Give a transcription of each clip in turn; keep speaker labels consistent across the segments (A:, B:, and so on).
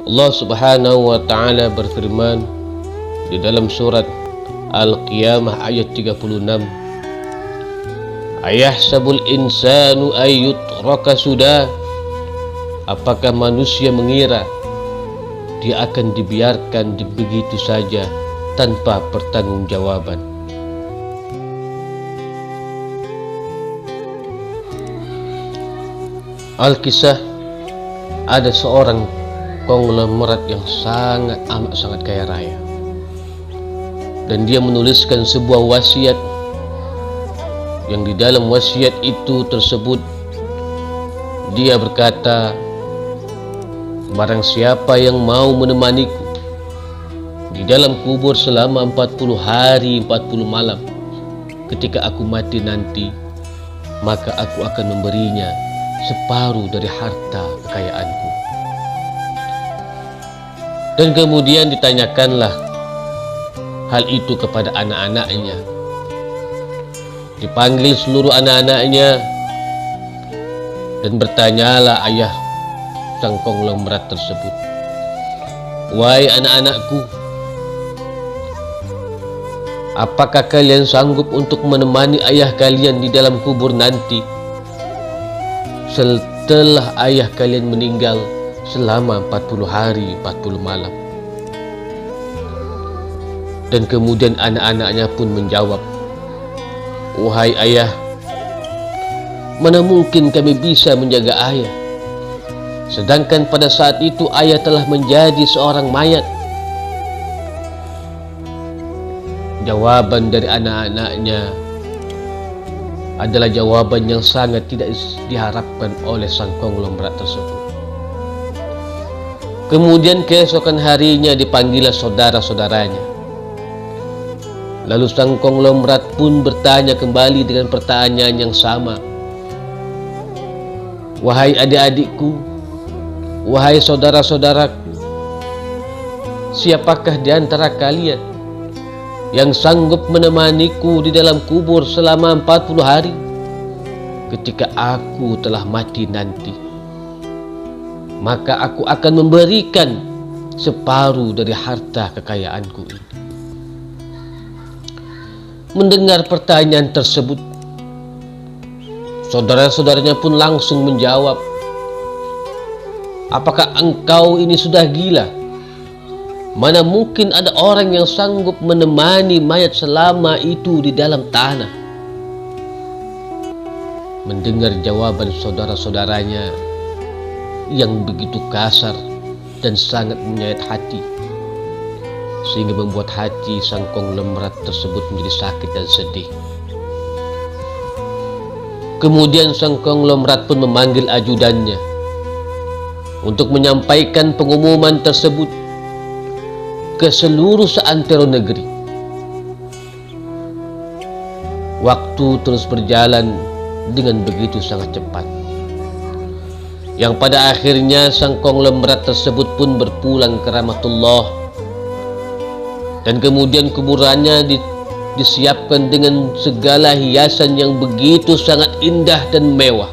A: Allah Subhanahu wa taala berfirman di dalam surat Al-Qiyamah ayat 36, Ayahsabul insanu ayyutraka sudah. Apakah manusia mengira dia akan dibiarkan begitu saja tanpa pertanggungjawaban? Al-Kisah, ada seorang konglomerat yang sangat kaya raya, dan dia menuliskan sebuah wasiat yang di dalam wasiat itu tersebut dia berkata, barang siapa yang mau menemaniku di dalam kubur selama 40 hari 40 malam, ketika aku mati nanti, maka aku akan memberinya separuh dari harta kekayaanku. Dan kemudian ditanyakanlah hal itu kepada anak-anaknya. Dipanggil seluruh anak-anaknya dan bertanyalah ayah sang konglomerat tersebut, wahai anak-anakku, apakah kalian sanggup untuk menemani ayah kalian di dalam kubur nanti setelah ayah kalian meninggal selama 40 hari 40 malam? Dan kemudian anak-anaknya pun menjawab, wahai ayah, mana mungkin kami bisa menjaga ayah, sedangkan pada saat itu ayah telah menjadi seorang mayat. Jawaban dari anak-anaknya adalah jawaban yang sangat tidak diharapkan oleh sang konglomerat tersebut. Kemudian keesokan harinya dipanggillah saudara-saudaranya. Lalu sang konglomerat pun bertanya kembali dengan pertanyaan yang sama, wahai adik-adikku, wahai saudara-saudaraku, siapakah di antara kalian yang sanggup menemaniku di dalam kubur selama 40 hari ketika aku telah mati nanti? Maka aku akan memberikan separuh dari harta kekayaanku ini. Mendengar pertanyaan tersebut, saudara-saudaranya pun langsung menjawab, apakah engkau ini sudah gila? Mana mungkin ada orang yang sanggup menemani mayat selama itu di dalam tanah? Mendengar jawaban saudara-saudaranya yang begitu kasar dan sangat menyayat hati, sehingga membuat hati sang konglomerat tersebut menjadi sakit dan sedih. Kemudian sang konglomerat pun memanggil ajudannya untuk menyampaikan pengumuman tersebut ke seluruh seantero negeri. Waktu terus berjalan dengan begitu sangat cepat, yang pada akhirnya sang konglomerat tersebut pun berpulang ke rahmatullah, dan kemudian kuburannya disiapkan dengan segala hiasan yang begitu sangat indah dan mewah,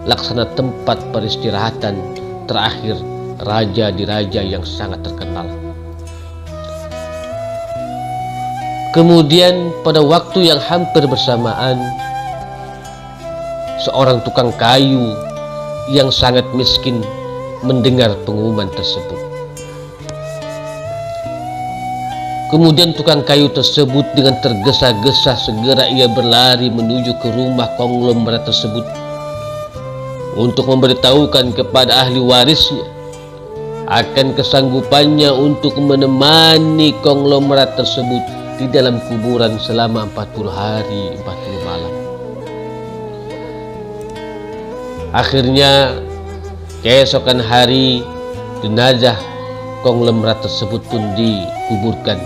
A: laksana tempat peristirahatan terakhir raja di raja yang sangat terkenal. Kemudian pada waktu yang hampir bersamaan, seorang tukang kayu yang sangat miskin mendengar pengumuman tersebut. Kemudian tukang kayu tersebut dengan tergesa-gesa segera ia berlari menuju ke rumah konglomerat tersebut untuk memberitahukan kepada ahli warisnya akan kesanggupannya untuk menemani konglomerat tersebut di dalam kuburan selama 40 hari 40 malam. Akhirnya keesokan hari jenazah konglomerat tersebut pun dikuburkan,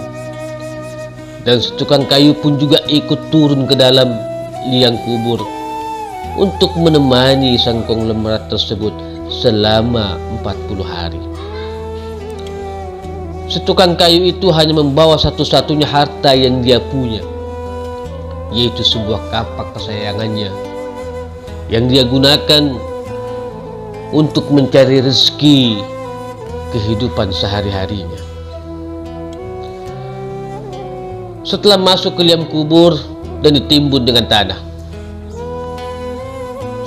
A: dan tukang kayu pun juga ikut turun ke dalam liang kubur untuk menemani sang konglomerat tersebut selama 40 hari. Setukang kayu itu hanya membawa satu-satunya harta yang dia punya, yaitu sebuah kapak kesayangannya yang dia gunakan untuk mencari rezeki kehidupan sehari-harinya. Setelah masuk ke liang kubur dan ditimbun dengan tanah,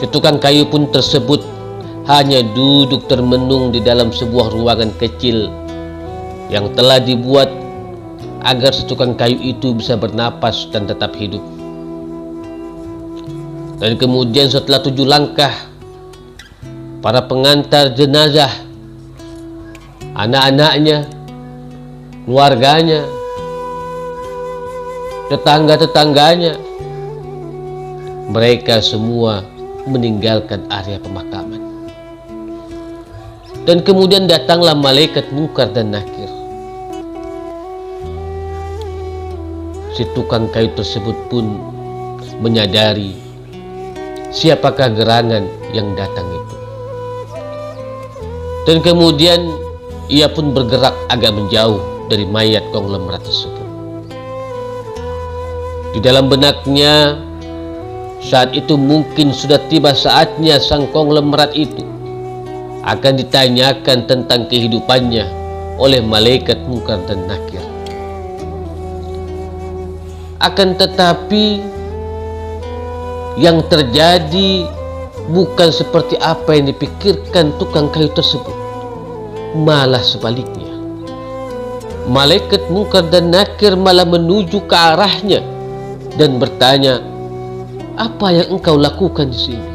A: si tukang kayu pun tersebut hanya duduk termenung di dalam sebuah ruangan kecil yang telah dibuat agar si tukang kayu itu bisa bernapas dan tetap hidup. Dan kemudian setelah 7 langkah, para pengantar jenazah, anak-anaknya, keluarganya, tetangga-tetangganya, mereka semua meninggalkan area pemakaman. Dan kemudian datanglah malaikat Munkar dan Nakir. Si tukang kayu tersebut pun menyadari siapakah gerangan yang datang itu. Dan kemudian ia pun bergerak agak menjauh dari mayat konglomerat tersebut. Di dalam benaknya saat itu mungkin sudah tiba saatnya sang konglomerat itu akan ditanyakan tentang kehidupannya oleh malaikat Munkar dan Nakir. Akan tetapi yang terjadi bukan seperti apa yang dipikirkan tukang kayu tersebut, malah sebaliknya. Malaikat Munkar dan Nakir malah menuju ke arahnya dan bertanya, "Apa yang engkau lakukan di sini?"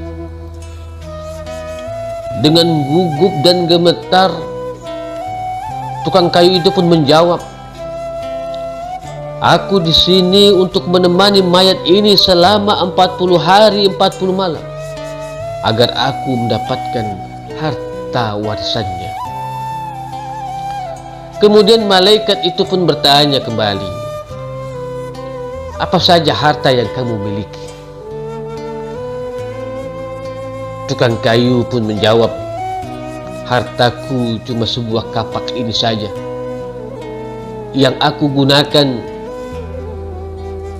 A: Dengan gugup dan gemetar, tukang kayu itu pun menjawab, "Aku di sini untuk menemani mayat ini selama 40 hari 40 malam agar aku mendapatkan harta warisannya." Kemudian malaikat itu pun bertanya kembali, "Apa saja harta yang kamu miliki?" Tukang kayu pun menjawab, "Hartaku cuma sebuah kapak ini saja yang aku gunakan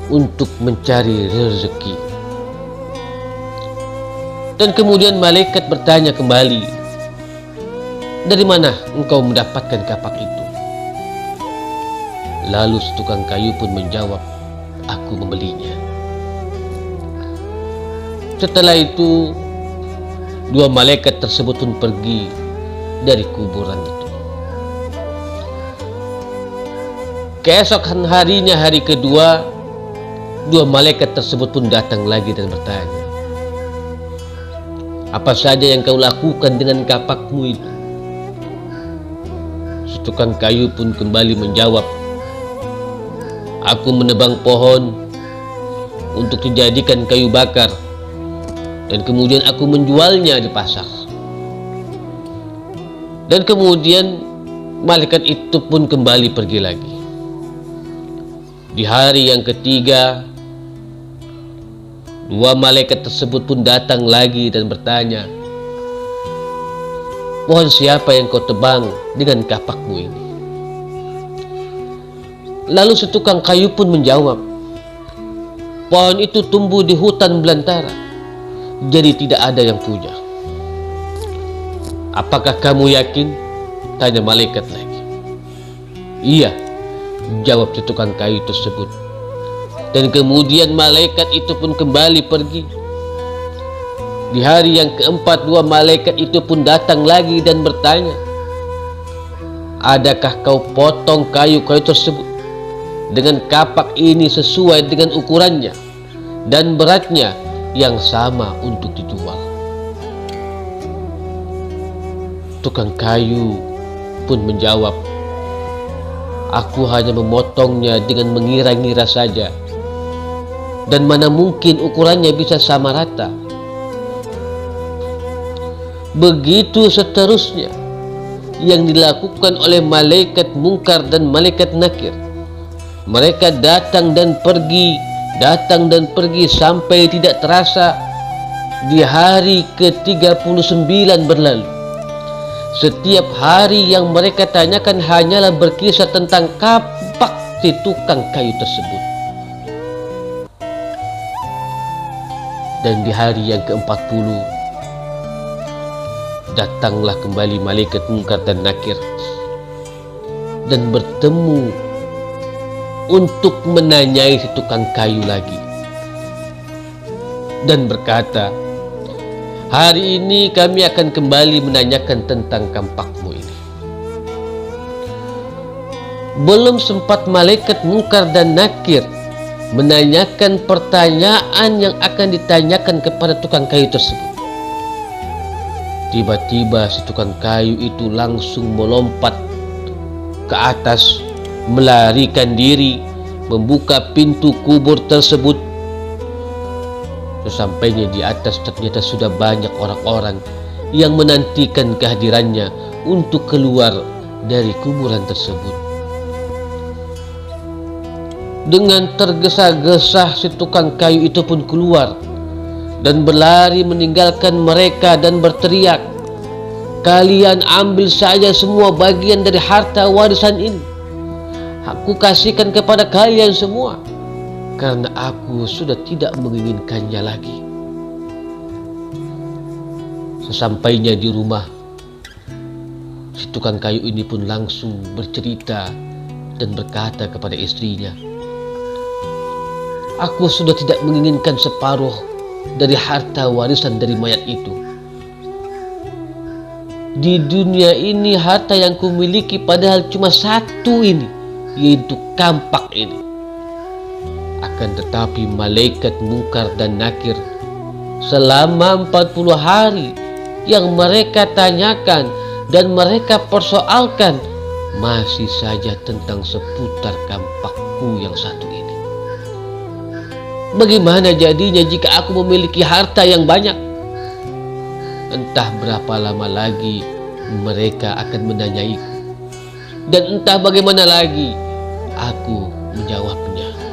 A: untuk mencari rezeki." Dan kemudian malaikat bertanya kembali, "Dari mana engkau mendapatkan kapak itu?" Lalu tukang kayu pun menjawab, "Aku membelinya." Setelah itu 2 malaikat tersebut pun pergi dari kuburan itu. Keesokan harinya, hari kedua, 2 malaikat tersebut pun datang lagi dan bertanya, "Apa saja yang kau lakukan dengan kapakmu itu?" Si tukang kayu pun kembali menjawab, "Aku menebang pohon untuk dijadikan kayu bakar dan kemudian aku menjualnya di pasar." Dan kemudian malaikat itu pun kembali pergi lagi. Di hari yang ketiga, 2 malaikat tersebut pun datang lagi dan bertanya, "Pohon siapa yang kau tebang dengan kapakmu ini?" Lalu si tukang kayu pun menjawab, "Pohon itu tumbuh di hutan belantara, jadi tidak ada yang punya." "Apakah kamu yakin?" tanya malaikat lagi. "Iya," jawab si tukang kayu tersebut. Dan kemudian malaikat itu pun kembali pergi. Di hari yang keempat, 2 malaikat itu pun datang lagi dan bertanya, "Adakah kau potong kayu-kayu tersebut dengan kapak ini sesuai dengan ukurannya dan beratnya yang sama untuk dijual?" Tukang kayu pun menjawab, "Aku hanya memotongnya dengan mengira-ngira saja, dan mana mungkin ukurannya bisa sama rata." Begitu seterusnya yang dilakukan oleh malaikat Munkar dan malaikat Nakir. Mereka datang dan pergi sampai tidak terasa di hari ke-39 berlalu. Setiap hari yang mereka tanyakan hanyalah berkisah tentang kapak si tukang kayu tersebut. Dan di hari yang ke-40, datanglah kembali malaikat Munkar dan Nakir dan bertemu untuk menanyai si tukang kayu lagi dan berkata, hari ini kami akan kembali menanyakan tentang kampakmu ini. Belum sempat malaikat Munkar dan Nakir menanyakan pertanyaan yang akan ditanyakan kepada tukang kayu tersebut, tiba-tiba si tukang kayu itu langsung melompat ke atas, melarikan diri, membuka pintu kubur tersebut. Sesampainya di atas, ternyata sudah banyak orang-orang yang menantikan kehadirannya untuk keluar dari kuburan tersebut. Dengan tergesa-gesa si tukang kayu itu pun keluar dan berlari meninggalkan mereka dan berteriak, kalian ambil saja semua bagian dari harta warisan ini. Aku kasihkan kepada kalian semua karena aku sudah tidak menginginkannya lagi. Sesampainya di rumah, si tukang kayu ini pun langsung bercerita dan berkata kepada istrinya, aku sudah tidak menginginkan separuh dari harta warisan dari mayat itu. Di dunia ini harta yang kumiliki padahal cuma satu ini, yaitu kampak ini. Akan tetapi malaikat Munkar dan Nakir selama 40 hari yang mereka tanyakan dan mereka persoalkan masih saja tentang seputar kampakku yang satu ini. Bagaimana jadinya jika aku memiliki harta yang banyak? Entah berapa lama lagi mereka akan menanyaiku, dan entah bagaimana lagi aku menjawabnya.